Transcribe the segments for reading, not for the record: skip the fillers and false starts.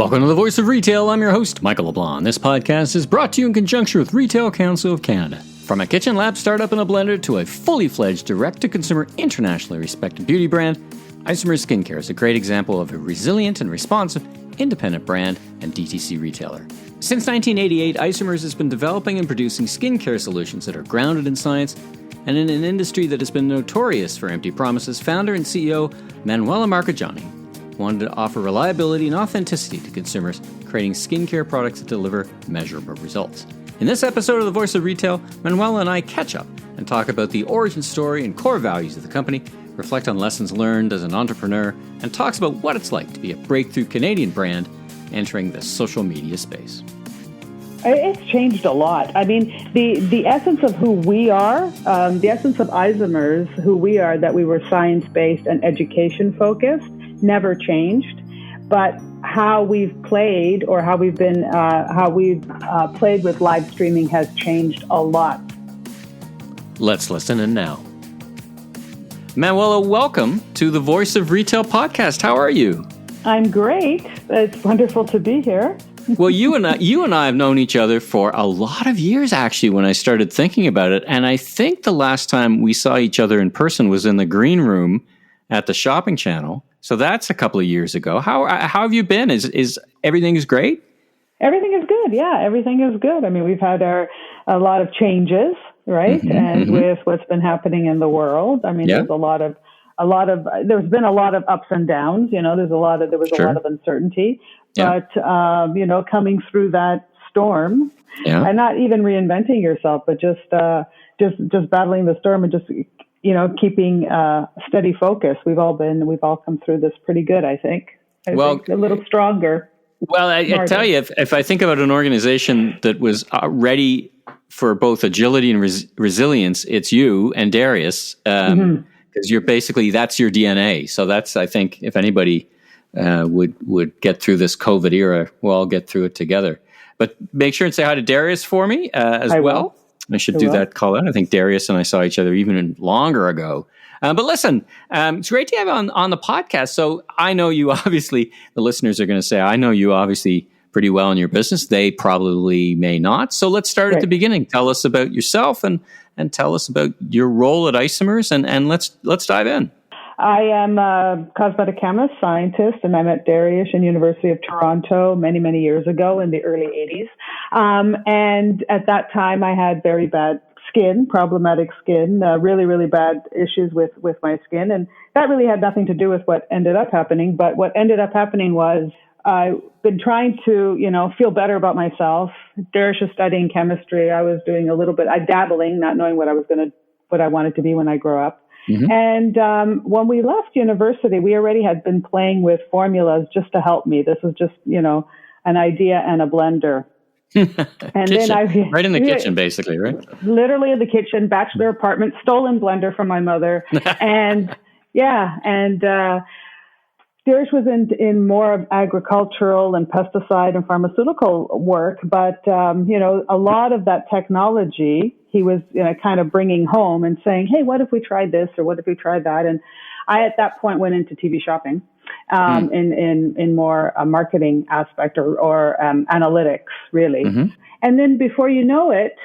Welcome to the Voice of Retail. I'm your host, Michael LeBlanc. This podcast is brought to you in conjunction with Retail Council of Canada. From a kitchen lab startup in a blender to a fully-fledged, direct-to-consumer, internationally respected beauty brand, Isomers Skin Care is a great example of a resilient and responsive, independent brand and DTC retailer. Since 1988, Isomers has been developing and producing skincare solutions that are grounded in science, and in an industry that has been notorious for empty promises, founder and CEO Manuela Marcheggiani wanted to offer reliability and authenticity to consumers, creating skincare products that deliver measurable results. In this episode of The Voice of Retail, Manuela and I catch up and talk about the origin story and core values of the company, reflect on lessons learned as an entrepreneur, and talks about what it's like to be a breakthrough Canadian brand entering the social media space. It's changed a lot. I mean, the essence of who we are, the essence of Isomers, who we are, that we were science-based and education-focused, never changed. But how we've played or how we've played with live streaming has changed a lot. Let's listen in now. Manuela, welcome to the Voice of Retail podcast. How are you? I'm great. It's wonderful to be here. Well, you and I have known each other for a lot of years, actually, when I started thinking about it. And I think the last time we saw each other in person was in the green room at the Shopping Channel. So that's a couple of years ago. How have you been? Is everything is great? Everything is good. Yeah, everything is good. I mean, we've had a lot of changes, right? With what's been happening in the world. I mean, there's there's been a lot of ups and downs. You know, there was a lot of uncertainty. Yeah. But coming through that storm, and not even reinventing yourself, but just battling the storm and just keeping steady focus. We've all come through this pretty good, I think. I think a little stronger. Well, I tell you, if I think about an organization that was ready for both agility and resilience, it's you and Darius, because you're basically, that's your DNA. So that's, I think, if anybody would get through this COVID era, we'll all get through it together. But make sure and say hi to Darius for me as well. I should do that call out. I think Darius and I saw each other even longer ago. But listen, it's great to have you on the podcast. So I know you, obviously, the listeners are going to say, I know you obviously pretty well in your business. They probably may not. So let's start at the beginning. Tell us about yourself and tell us about your role at Isomers, and let's dive in. I am a cosmetic chemist, scientist, and I met Darius in University of Toronto many, many years ago in the early 80s. And at that time, I had very bad skin, problematic skin, really, really bad issues with my skin. And that really had nothing to do with what ended up happening. But what ended up happening was I've been trying to, feel better about myself. Darius was studying chemistry. I was doing a little bit, dabbling, not knowing what I wanted to be when I grow up. And when we left university, we already had been playing with formulas just to help me. This was just, an idea and a blender. And then right in the kitchen, basically, right? Literally in the kitchen, bachelor apartment, stolen blender from my mother. And Darius was in more of agricultural and pesticide and pharmaceutical work, but a lot of that technology he was kind of bringing home and saying, "Hey, what if we tried this or what if we tried that?" And I at that point went into TV shopping in more a marketing aspect or analytics, really. And then before you know it,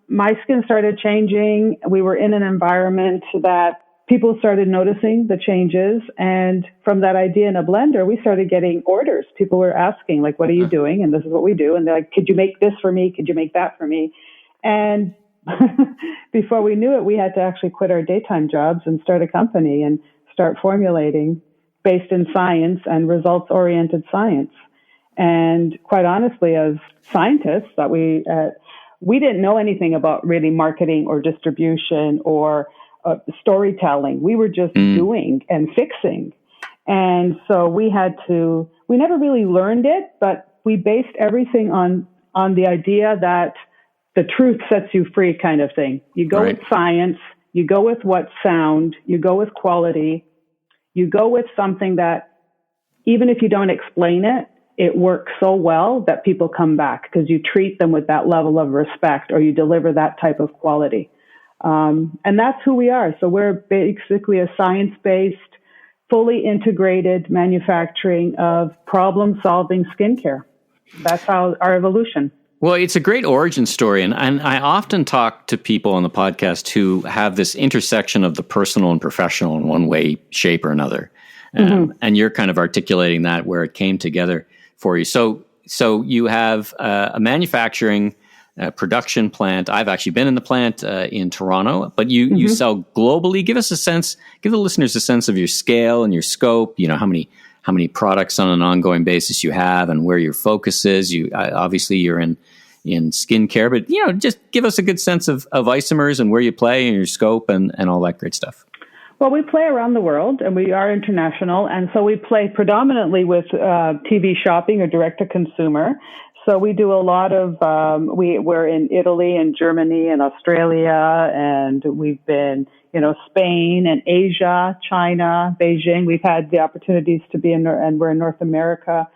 my skin started changing. We were in an environment that people started noticing the changes. And from that idea in a blender, we started getting orders. People were asking, like, what are you doing? And this is what we do. And they're like, could you make this for me? Could you make that for me? And before we knew it, we had to actually quit our daytime jobs and start a company and start formulating based in science and results-oriented science. And quite honestly, as scientists, that we didn't know anything about really marketing or distribution or storytelling. We were just doing and fixing. And so we never really learned it, but we based everything on the idea that the truth sets you free kind of thing. You go with science, you go with what's sound, you go with quality, you go with something that even if you don't explain it, it works so well that people come back because you treat them with that level of respect or you deliver that type of quality. And that's who we are. So we're basically a science-based fully integrated manufacturing of problem-solving skincare. That's how our evolution. Well, it's a great origin story. And I often talk to people on the podcast who have this intersection of the personal and professional in one way, shape, or another. And you're kind of articulating that where it came together for you. So you have a manufacturing production plant. I've actually been in the plant in Toronto, but you sell globally. Give the listeners a sense of your scale and your scope, how many products on an ongoing basis you have and where your focus is. Obviously you're in skincare, but just give us a good sense of Isomers and where you play and your scope and all that great stuff. Well, we play around the world and we are international. And so we play predominantly with TV shopping or direct to consumer. So we do a lot of, we're in Italy and Germany and Australia, and we've been, Spain and Asia, China, Beijing. We've had the opportunities to be and we're in North America.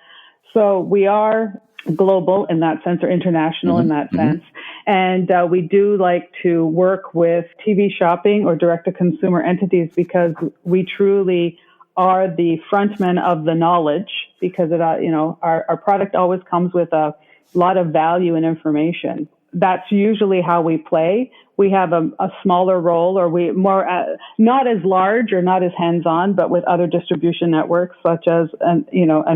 So we are global in that sense, or international in that sense. And we do like to work with TV shopping or direct-to-consumer entities because we truly are the frontmen of the knowledge, because our product always comes with a lot of value and information. That's usually how we play. We have a smaller role, or we more not as large or not as hands-on, but with other distribution networks such as an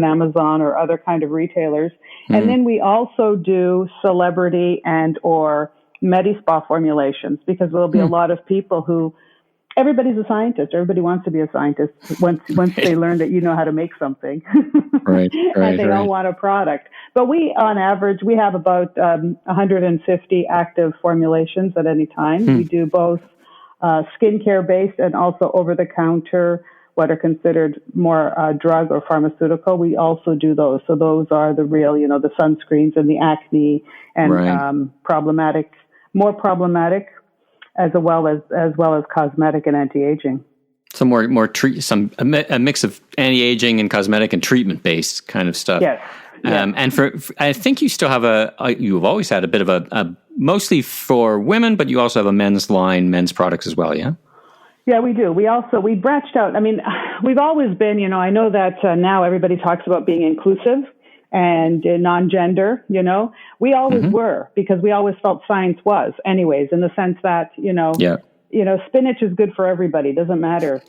Amazon or other kind of retailers. And then we also do celebrity and or Medi-Spa formulations, because there'll be a lot of people who, everybody's a scientist. Everybody wants to be a scientist once they learn that you know how to make something. Right. And they all want a product. But we, on average, we have about 150 active formulations at any time. We do both skincare-based and also over-the-counter, what are considered more drug or pharmaceutical. We also do those. So those are the real, the sunscreens and the acne and more problematic, as well as cosmetic and anti-aging. So a mix of anti-aging and cosmetic and treatment-based kind of stuff. Yes. And I think you still have you've always had a bit of a mostly for women, but you also have a men's products as well, yeah? Yeah, we do. We branched out. I mean, we've always been, I know that now everybody talks about being inclusive and non-gender, we always were, because we always felt science was anyways, in the sense that, spinach is good for everybody. Doesn't matter.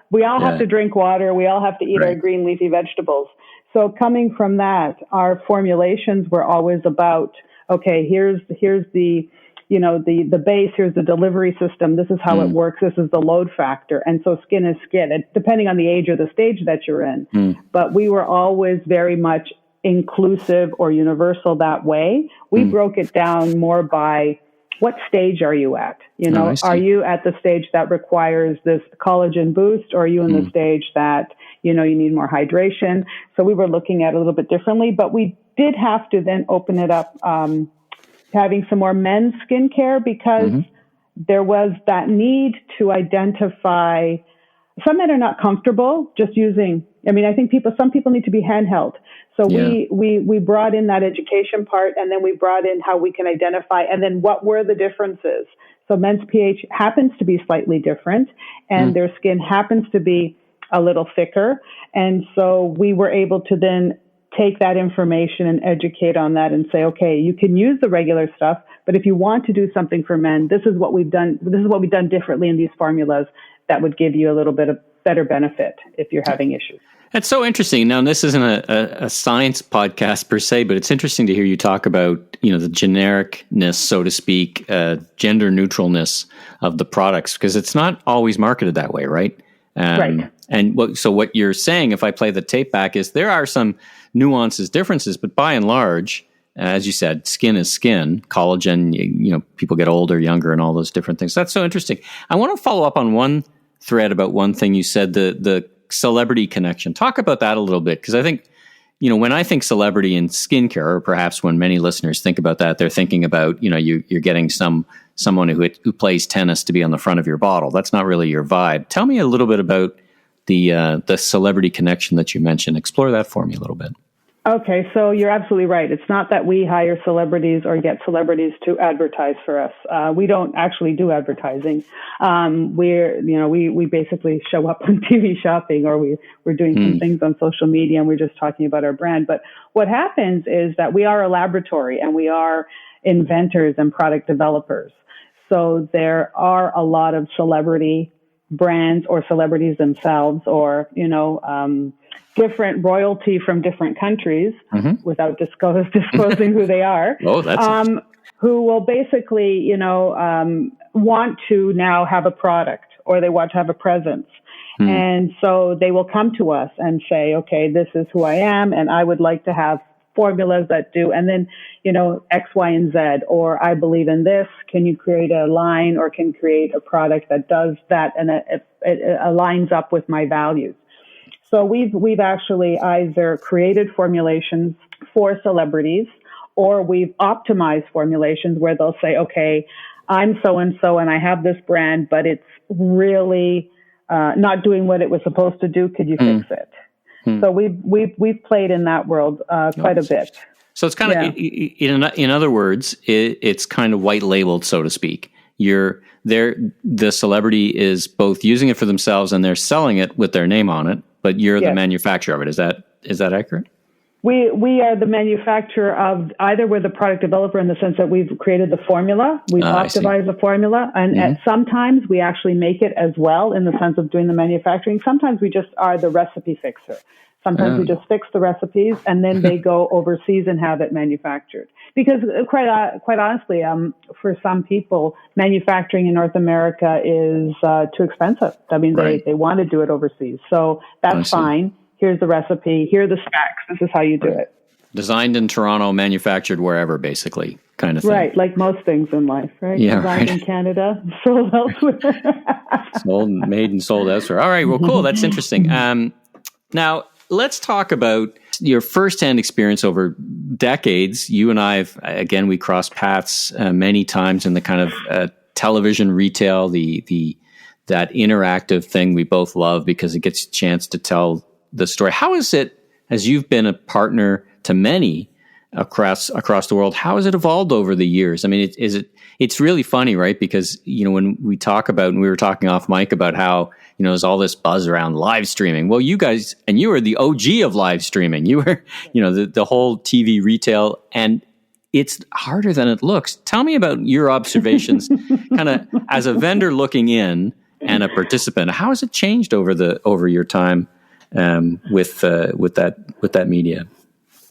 We all have to drink water. We all have to eat our green leafy vegetables. So coming from that, our formulations were always about, okay, here's the, the base, here's the delivery system. This is how it works. This is the load factor. And so skin is skin, depending on the age or the stage that you're in. But we were always very much inclusive or universal that way. We broke it down more by what stage are you at? Are you at the stage that requires this collagen boost, or are you in the stage that, you need more hydration? So we were looking at it a little bit differently, but we did have to then open it up, having some more men's skincare, because there was that need to identify. Some men are not comfortable just using. I think some people need to be handheld. So we brought in that education part, and then we brought in how we can identify, and then what were the differences. So men's pH happens to be slightly different, and their skin happens to be a little thicker. And so we were able to then take that information and educate on that and say, okay, you can use the regular stuff, but if you want to do something for men, this is what we've done. This is what we've done differently in these formulas that would give you a little bit of better benefit if you're having issues. That's so interesting. Now, this isn't a science podcast per se, but it's interesting to hear you talk about, the genericness, so to speak, gender neutralness of the products, because it's not always marketed that way, right? Right. And what you're saying, if I play the tape back, is there are some nuances, differences, but by and large, as you said, skin is skin. Collagen, people get older, younger, and all those different things. That's so interesting. I want to follow up on one thread about one thing you said, the celebrity connection. Talk about that a little bit, because I think, when I think celebrity in skincare, or perhaps when many listeners think about that, they're thinking about, you're getting someone who plays tennis to be on the front of your bottle. That's not really your vibe. Tell me a little bit about the celebrity connection that you mentioned. Explore that for me a little bit. Okay, so you're absolutely right. It's not that we hire celebrities or get celebrities to advertise for us. We don't actually do advertising. We basically show up on TV shopping, or we're doing some things on social media, and we're just talking about our brand. But what happens is that we are a laboratory, and we are inventors and product developers. So there are a lot of celebrity brands or celebrities themselves, or different royalty from different countries, without disclosing who they are. Oh, that's who will basically, want to now have a product, or they want to have a presence. And so they will come to us and say, okay, this is who I am, and I would like to have formulas that do, and then, X, Y, and Z, or I believe in this. Can you create a line, or can create a product that does that, and it aligns up with my values? So we've actually either created formulations for celebrities, or we've optimized formulations where they'll say, okay, I'm so-and-so and I have this brand, but it's really not doing what it was supposed to do. Could you fix it? So we've played in that world quite a bit. So it's kind of, in other words, it's kind of white labeled, so to speak. The celebrity is both using it for themselves and they're selling it with their name on it, but you're the manufacturer of it. Is that accurate? We are the manufacturer of, either we're the product developer in the sense that we've created the formula, we've optimized the formula, and sometimes we actually make it as well in the sense of doing the manufacturing. Sometimes we just are the recipe fixer. Sometimes we just fix the recipes and then they go overseas and have it manufactured. Because quite honestly, for some people, manufacturing in North America is too expensive. I mean, they want to do it overseas. So that's fine. Here's the recipe. Here are the specs. This is how you do it. Designed in Toronto, manufactured wherever, basically, kind of thing. Right, like most things in life, right? Yeah, Designed in Canada, sold elsewhere. Made and sold elsewhere. All right, well, cool. That's interesting. Now, let's talk about your firsthand experience over decades. You and I we crossed paths many times in the kind of television retail, that interactive thing we both love because it gets a chance to tell the story. How is it, as you've been a partner to many across the world, how has it evolved over the years? I mean, it's really funny, right? Because, when we talk about, and we were talking off mic about how, there's all this buzz around live streaming. Well, you guys, and you were the OG of live streaming. You were, the whole TV retail, and it's harder than it looks. Tell me about your observations, kind of as a vendor looking in and a participant. How has it changed over your time with that media?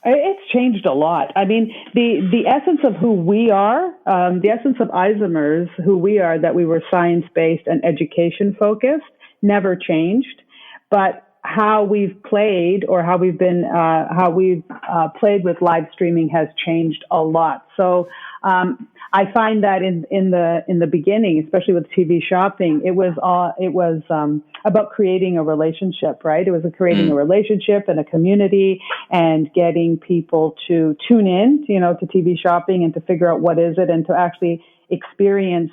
It's changed a lot. I mean, the essence of who we are, the essence of Isomers, who we are, that we were science-based and education-focused, never changed. But how we've played, or how we've played with live streaming has changed a lot. So I find that in the beginning, especially with TV shopping, it was about creating a relationship, right? It was creating a relationship and a community, and getting people to tune in, to TV shopping, and to figure out what is it, and to actually experience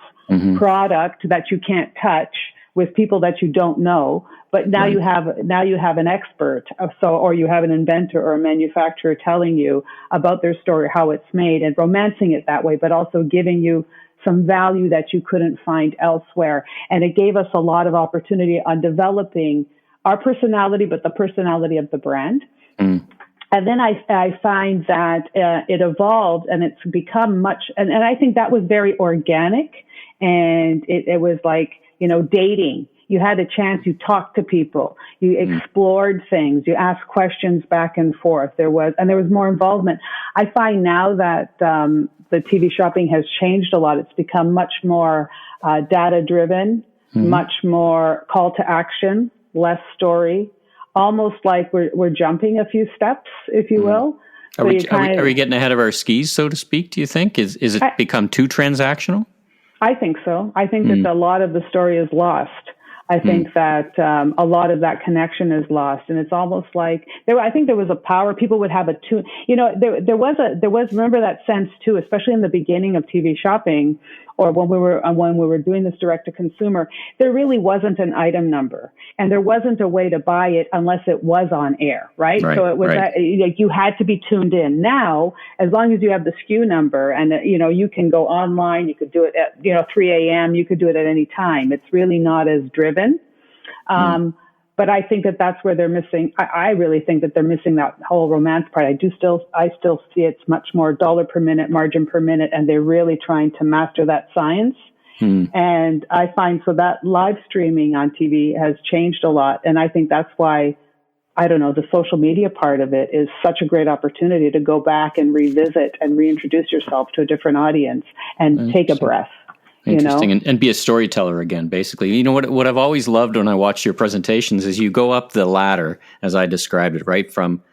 product that you can't touch with people that you don't know. But now you have an expert, or you have an inventor or a manufacturer telling you about their story, how it's made, and romancing it that way, but also giving you some value that you couldn't find elsewhere. And it gave us a lot of opportunity on developing our personality, but the personality of the brand. And then I find that it evolved, and it's become much, and I think that was very organic, and it was like, dating. You had a chance, you talked to people, you explored things, you asked questions back and forth. There was more involvement. I find now that the TV shopping has changed a lot. It's become much more data driven, much more call to action, less story, almost like we're jumping a few steps, if you will. Are we getting ahead of our skis, so to speak, do you think? Is it become too transactional? I think so. I think that a lot of the story is lost. I think that a lot of that connection is lost, and it's almost like I think there was a power. People would have a tune. There was remember that sense too, especially in the beginning of TV shopping, or when we were doing this direct to consumer. There really wasn't an item number, and there wasn't a way to buy it unless it was on air, right? So it was like you had to be tuned in. Now, as long as you have the SKU number, and you can go online, you could do it at 3 a.m. You could do it at any time. It's really not as driven. But I think that that's where they're missing. I really think that they're missing that whole romance part. I still see it's much more dollar per minute, margin per minute, and they're really trying to master that science. And I find so that live streaming on TV has changed a lot. And I think that's why, I don't know, the social media part of it is such a great opportunity to go back and revisit and reintroduce yourself to a different audience and take a breath. Interesting. And be a storyteller again, basically. What I've always loved when I watch your presentations is you go up the ladder, as I described it, right? From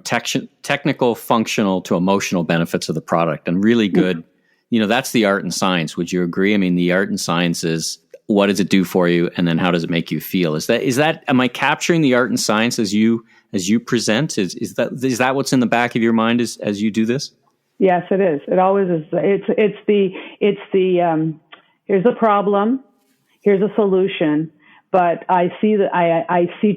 technical, functional to emotional benefits of the product, and really good. That's the art and science. Would you agree? I mean, the art and science is what does it do for you? And then how does it make you feel? Is that, am I capturing the art and science as you present? Is that what's in the back of your mind as you do this? Yes, it is. It always is. It's the here's a problem, here's a solution, but I see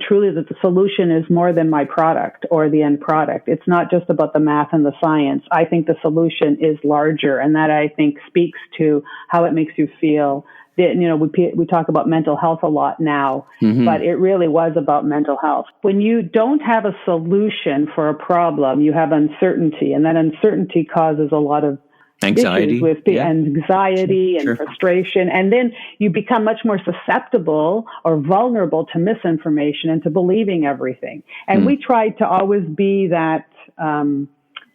truly that the solution is more than my product or the end product. It's not just about the math and the science. I think the solution is larger, and that I think speaks to how it makes you feel. We talk about mental health a lot now, but it really was about mental health. When you don't have a solution for a problem, you have uncertainty, and that uncertainty causes a lot of anxiety and frustration. And then you become much more susceptible or vulnerable to misinformation and to believing everything. And we tried to always be that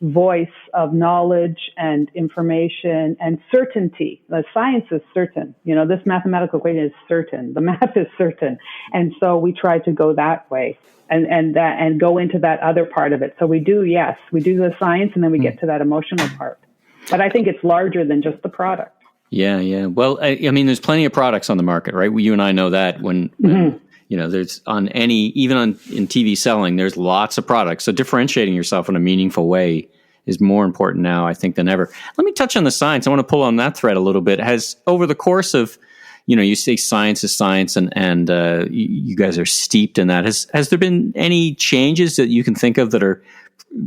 voice of knowledge and information and certainty. The science is certain. This mathematical equation is certain. The math is certain. And so we try to go that way and go into that other part of it. So we do the science, and then we get to that emotional part. But I think it's larger than just the product. Yeah. Well, I mean, there's plenty of products on the market, right? You and I know that when there's in TV selling, there's lots of products. So differentiating yourself in a meaningful way is more important now, I think, than ever. Let me touch on the science. I want to pull on that thread a little bit. Has over the course of, you say science is science, and you guys are steeped in that. Has there been any changes that you can think of that are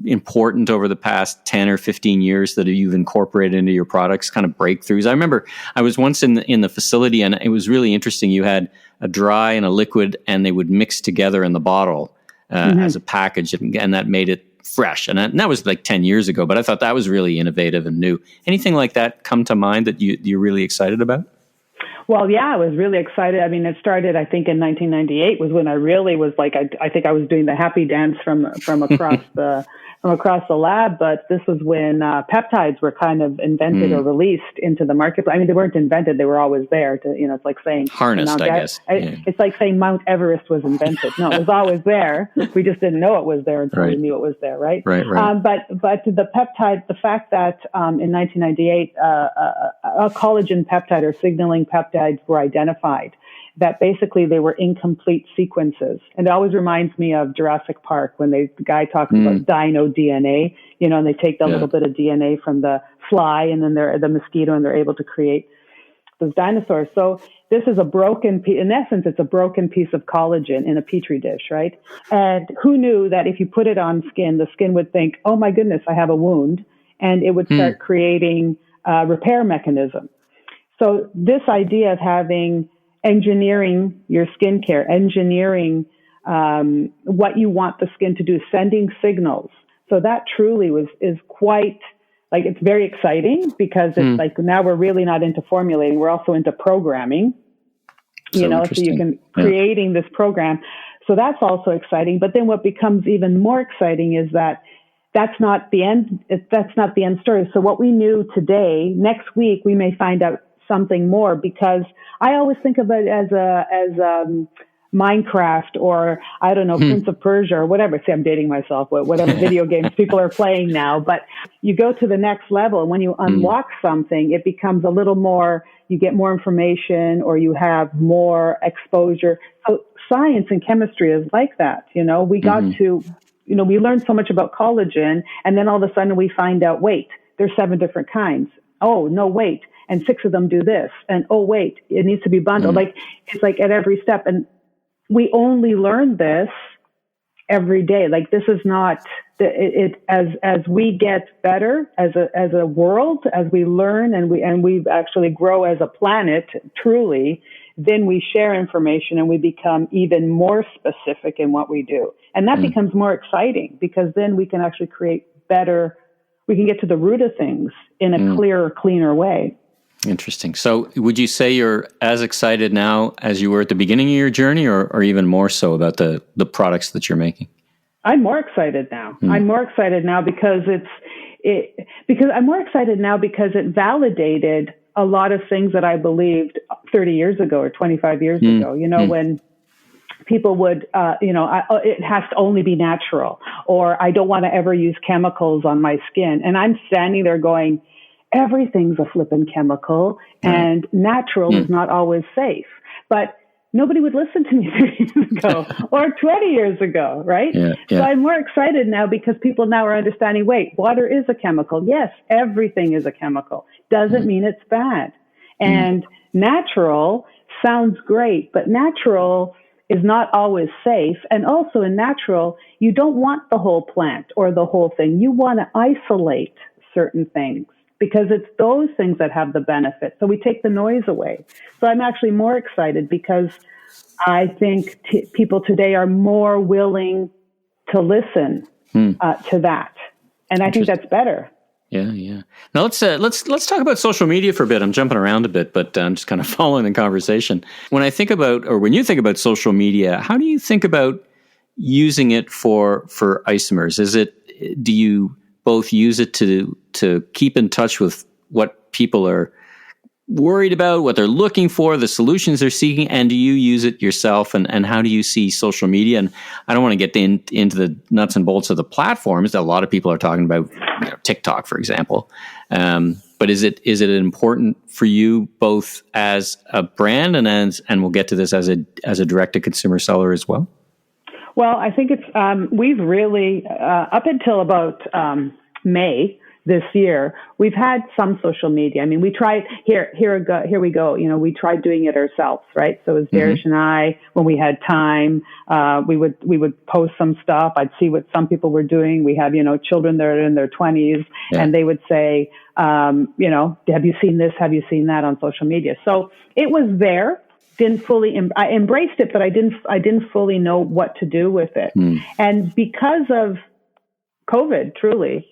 important over the past 10 or 15 years that you've incorporated into your products, kind of breakthroughs? I remember I was once in the facility, and it was really interesting. You had a dry and a liquid, and they would mix together in the bottle as a package, and that made it fresh. And that was like 10 years ago, but I thought that was really innovative and new. Anything like that come to mind that you're really excited about? Well, yeah, I was really excited. I mean, it started, I think, in 1998 was when I really was like, I think I was doing the happy dance from across the lab. But this was when peptides were kind of invented or released into the market. I mean, they weren't invented; they were always there. It's like saying harnessed, I guess. It's like saying Mount Everest was invented. No, it was always there. We just didn't know it was there until we knew it was there, right? Right. But the peptide, the fact that in 1998 a collagen peptide or signaling peptides were identified, that basically they were incomplete sequences. And it always reminds me of Jurassic Park when the guy talks about dino DNA, and they take the little bit of DNA from the fly and then the mosquito, and they're able to create those dinosaurs. So this is a broken piece. In essence, it's a broken piece of collagen in a petri dish, right? And who knew that if you put it on skin, the skin would think, oh my goodness, I have a wound, and it would start creating a repair mechanism. So this idea of engineering your skincare, engineering what you want the skin to do, sending signals. So that truly is quite, like, it's very exciting because it's like now we're really not into formulating, we're also into programming, so you can creating this program. So that's also exciting. But then what becomes even more exciting is that that's not the end. That's not the end story. So what we knew today, next week, we may find out something more, because I always think of it as Minecraft or, I don't know, Prince of Persia or whatever. See, I'm dating myself, whatever video games people are playing now. But you go to the next level, and when you unlock something, it becomes a little more, you get more information or you have more exposure. So science and chemistry is like that. We got to, we learned so much about collagen, and then all of a sudden we find out, wait, there's 7 different kinds. Oh, no, wait. And 6 of them do this. And oh, wait, it needs to be bundled. Like, it's like at every step. And we only learn this every day. Like, this is not as we get better as a world, as we learn and we actually grow as a planet, truly, then we share information and we become even more specific in what we do. And that becomes more exciting, because then we can actually create better, we can get to the root of things in a clearer, cleaner way. Interesting. So would you say you're as excited now as you were at the beginning of your journey, or even more so about the products that you're making? I'm more excited now. I'm more excited now because it validated a lot of things that I believed 30 years ago or 25 years ago, when people would, it has to only be natural, or I don't want to ever use chemicals on my skin. And I'm standing there going, everything's a flippin' chemical, and natural is not always safe. But nobody would listen to me 30 years ago or 20 years ago, right? Yeah. So I'm more excited now because people now are understanding, wait, water is a chemical. Yes, everything is a chemical. Doesn't mean it's bad. And natural sounds great, but natural is not always safe. And also in natural, you don't want the whole plant or the whole thing. You want to isolate certain things, because it's those things that have the benefit. So we take the noise away. So I'm actually more excited because I think people today are more willing to listen to that. And I think that's better. Yeah. Now let's talk about social media for a bit. I'm jumping around a bit, but I'm just kind of following the conversation. When you think about social media, how do you think about using it for Isomers? Do you both use it to keep in touch with what people are worried about, what they're looking for, the solutions they're seeking, and do you use it yourself? And how do you see social media? And I don't want to get into the nuts and bolts of the platforms that a lot of people are talking about, TikTok, for example. But is it important for you both as a brand and we'll get to this as a direct to consumer seller as well? Well, I think it's we've really up until about May this year, we've had some social media. I mean, we tried here we go. We tried doing it ourselves, right? So it was Darish and I, when we had time, we would post some stuff. I'd see what some people were doing. We have children that are in their 20s, and they would say, have you seen this? Have you seen that on social media? So it was there. I embraced it, but I didn't fully know what to do with it. And because of COVID, truly,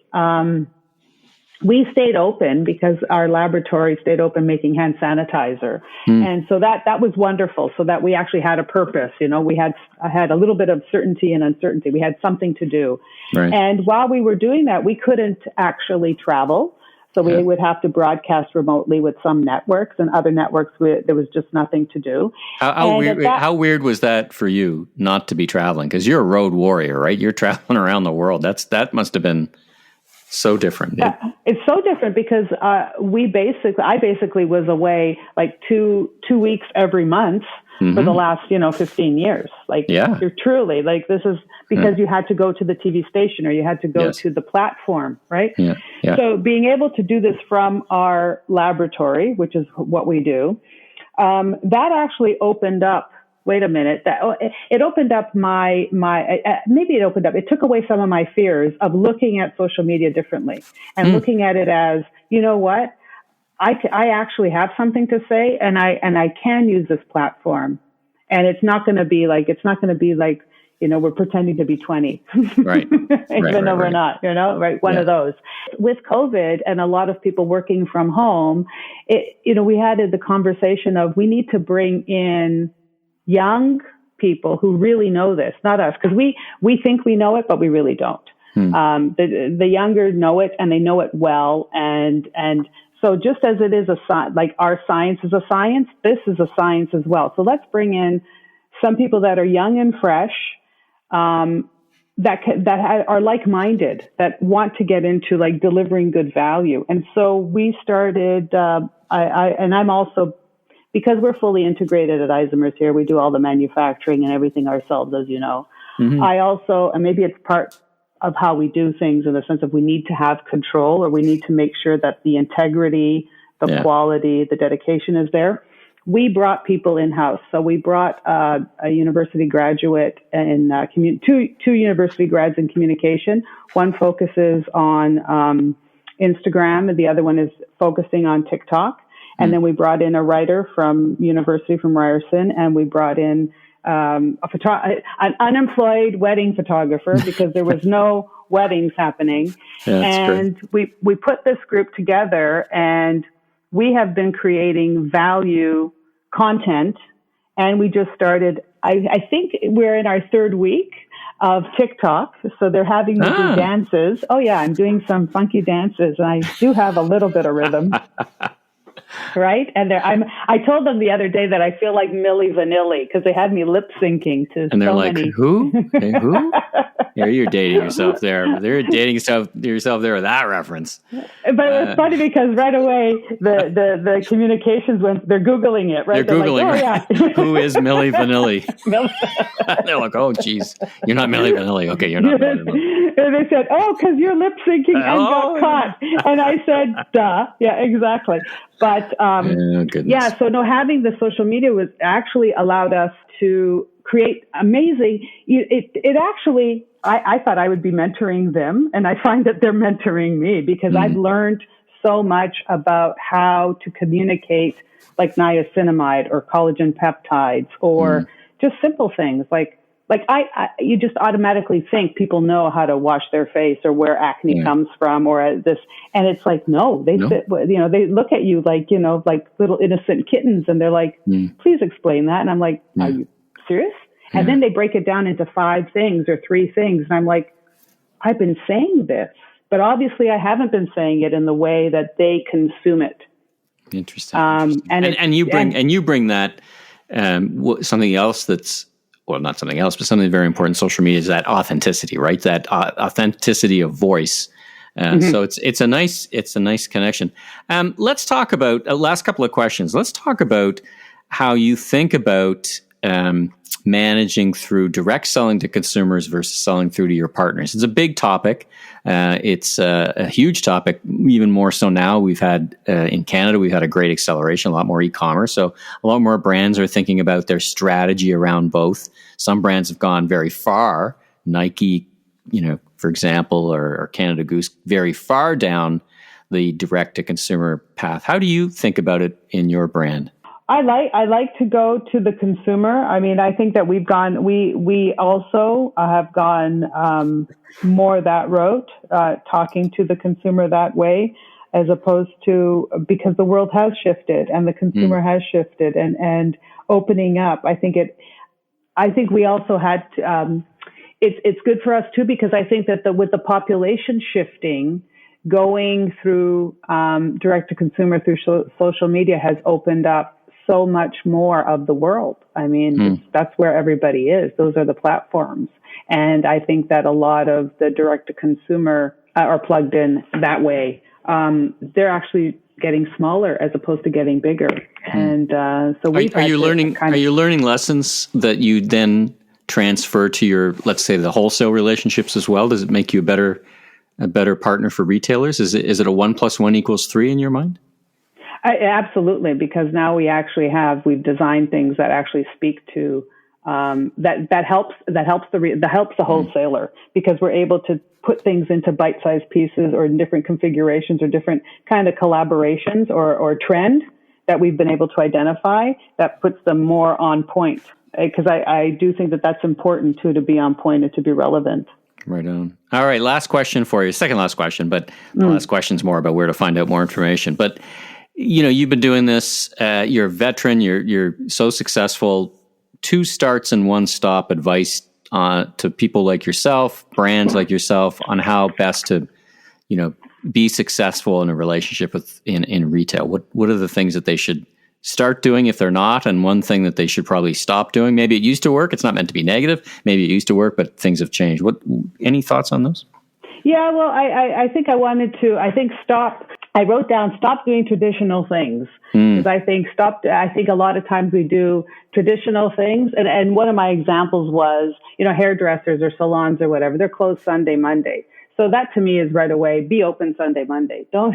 we stayed open because our laboratory stayed open making hand sanitizer. And so that was wonderful, so that we actually had a purpose. I had a little bit of certainty and uncertainty. We had something to do. Right. And while we were doing that, we couldn't actually travel. So we would have to broadcast remotely with some networks, and other networks, there was just nothing to do. How weird was that for you not to be traveling? Because you're a road warrior, right? You're traveling around the world. That must have been so different. Yeah. It's so different because I basically was away like two weeks every month for the last 15 years. You're truly this is because you had to go to the TV station or you had to go to the platform, right? Yeah. So being able to do this from our laboratory, which is what we do, that actually opened up. Wait a minute. It opened up it took away some of my fears of looking at social media differently and looking at it as, you know what? I actually have something to say, and I can use this platform, and it's not going to be like we're pretending to be 20, right? Even though we're not, right? One of those. With COVID and a lot of people working from home, we had the conversation of we need to bring in young people who really know this, not us, because we think we know it, but we really don't. The younger know it, and they know it well, and so just as it is like our science is a science, this is a science as well. So let's bring in some people that are young and fresh, that are like-minded, that want to get into delivering good value. And so we started and I'm also, because we're fully integrated at Isomers here, we do all the manufacturing and everything ourselves, as you know. Mm-hmm. I also, and maybe it's part of how we do things in the sense of we need to have control, or we need to make sure that the integrity, the quality, the dedication is there. We brought people in-house. So we brought a university graduate in two university grads in communication. One focuses on Instagram, and the other one is focusing on TikTok. And then we brought in a writer from university, from Ryerson, and we brought in an unemployed wedding photographer because there was no weddings happening. And we put this group together, and we have been creating value content, and we just started, I think we're in our third week of TikTok. So they're having me do dances. Oh yeah, I'm doing some funky dances, and I do have a little bit of rhythm. Right? And I told them the other day that I feel like Milli Vanilli because they had me lip syncing to. And they're like, who? Hey, who? Yeah, you're dating yourself there. They're dating yourself there with that reference. But it was funny because right away the communications went. They're Googling it. Right? They're Googling. Like, oh, yeah. Who is Milli Vanilli? They're like, oh, geez, you're not Milli Vanilli. Okay, you're not Milli Vanilli. And they said, oh, because you're lip syncing and got caught. And I said, duh. Yeah, exactly. But so having the social media was actually allowed us to create amazing. It actually, I thought I would be mentoring them, and I find that they're mentoring me because I've learned so much about how to communicate, like niacinamide or collagen peptides, or just simple things like you just automatically think people know how to wash their face or where acne comes from or this. And it's like, no, they look at you like, like little innocent kittens, and they're like, please explain that. And I'm like, are you serious? And then they break it down into 5 things or 3 things. And I'm like, I've been saying this, but obviously I haven't been saying it in the way that they consume it. Interesting. And you bring that, something else that's, well, not something else, but something very important in social media is that authenticity, right? That authenticity of voice. So it's a nice connection. Let's talk about last couple of questions. Let's talk about how you think about managing through direct selling to consumers versus selling through to your partners. It's a big topic. It's a huge topic, even more so now. We've had, in Canada, we've had a great acceleration, a lot more e-commerce. So a lot more brands are thinking about their strategy around both. Some brands have gone very far. Nike, for example, or Canada Goose, very far down the direct to consumer path. How do you think about it in your brand? I like to go to the consumer. I mean, I think that we also have gone more that route, talking to the consumer that way, as opposed to, because the world has shifted and the consumer has shifted and opening up. I think we also had to, it's good for us too, because I think that with the population shifting, going through direct to consumer through social media has opened up so much more of the world. I mean, that's where everybody is. Those are the platforms. And I think that a lot of the direct to consumer are plugged in that way. They're actually getting smaller as opposed to getting bigger. And so are you learning lessons that you then transfer to your, let's say, the wholesale relationships as well? Does it make you a better partner for retailers? Is it a 1 + 1 = 3 in your mind? Absolutely, because now we've designed things that actually speak to that helps the wholesaler, because we're able to put things into bite-sized pieces or in different configurations or different kind of collaborations or trend that we've been able to identify that puts them more on point. Because I do think that that's important too, to be on point and to be relevant. Right on. All right, last question for you. Second last question, but the last question's more about where to find out more information. But you've been doing this. You're a veteran. You're so successful. 2 starts and 1 stop advice to people like yourself, brands like yourself, on how best to, be successful in a relationship in retail. What are the things that they should start doing if they're not, and one thing that they should probably stop doing? Maybe it used to work. It's not meant to be negative. Maybe it used to work, but things have changed. Any thoughts on those? Yeah, well, I think stop I wrote down, stop doing traditional things. Because I think a lot of times we do traditional things. And one of my examples was, hairdressers or salons or whatever, they're closed Sunday, Monday. So that to me is right away, be open Sunday, Monday. Don't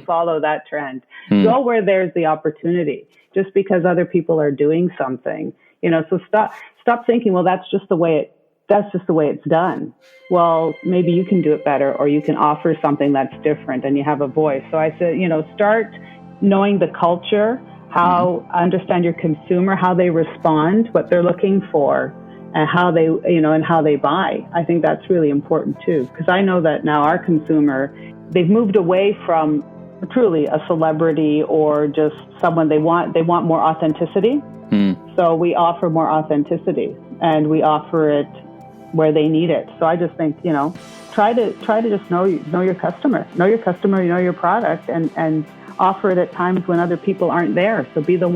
follow that trend. Go where there's the opportunity, just because other people are doing something, so stop thinking, well, that's just the way it's done. Well, maybe you can do it better, or you can offer something that's different and you have a voice. So I said, start knowing the culture, understand your consumer, how they respond, what they're looking for, and how they buy. I think that's really important too, because I know that now our consumer, they've moved away from truly a celebrity or just someone they want more authenticity. So we offer more authenticity, and we offer it where they need it. So I just think, try to just know your customer, know your product, and offer it at times when other people aren't there. So be the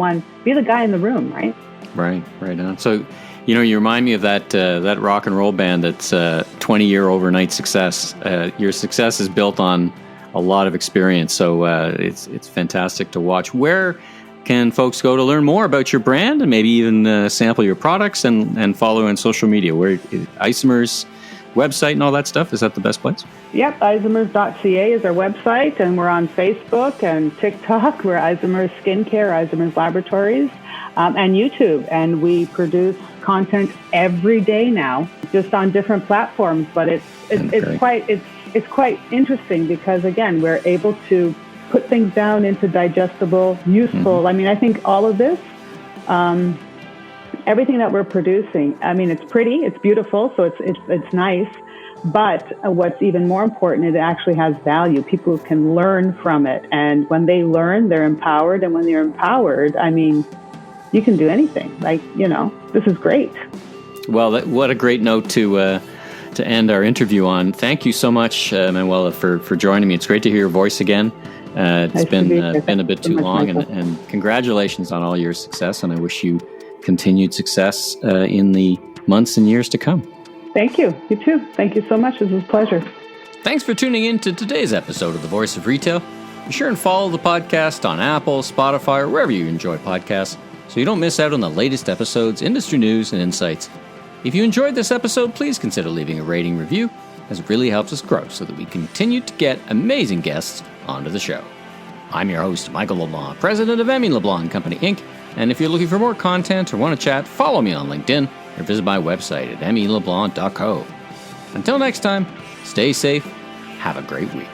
guy in the room, right? Right on. So, you remind me of that rock and roll band that's 20-year overnight success. Your success is built on a lot of experience. So it's fantastic to watch. Where can folks go to learn more about your brand and maybe even sample your products and follow on social media? Where Isomers website and all that stuff, is that the best place? Yep, isomers.ca is our website, and we're on Facebook and TikTok. We're Isomers Skin Care, Isomers Laboratories, and YouTube. And we produce content every day now, just on different platforms. But it's quite interesting because, again, we're able to put things down into digestible, useful. I mean, I think all of this, everything that we're producing, I mean, it's pretty, it's beautiful, so it's nice. But what's even more important, it actually has value. People can learn from it, and when they learn, they're empowered. And when they're empowered, I mean, you can do anything. This is great. Well, what a great note to end our interview on. Thank you so much, Manuela, for joining me. It's great to hear your voice again. It's been a bit too long, and congratulations on all your success, and I wish you continued success in the months and years to come. Thank you. You too. Thank you so much. It was a pleasure. Thanks for tuning in to today's episode of The Voice of Retail. Be sure and follow the podcast on Apple, Spotify, or wherever you enjoy podcasts so you don't miss out on the latest episodes, industry news, and insights. If you enjoyed this episode, please consider leaving a rating review, as it really helps us grow so that we continue to get amazing guests onto the show. I'm your host, Michael LeBlanc, president of LeBlanc Company Inc. And if you're looking for more content or want to chat, follow me on LinkedIn or visit my website at meleblanc.co. Until next time, stay safe, have a great week.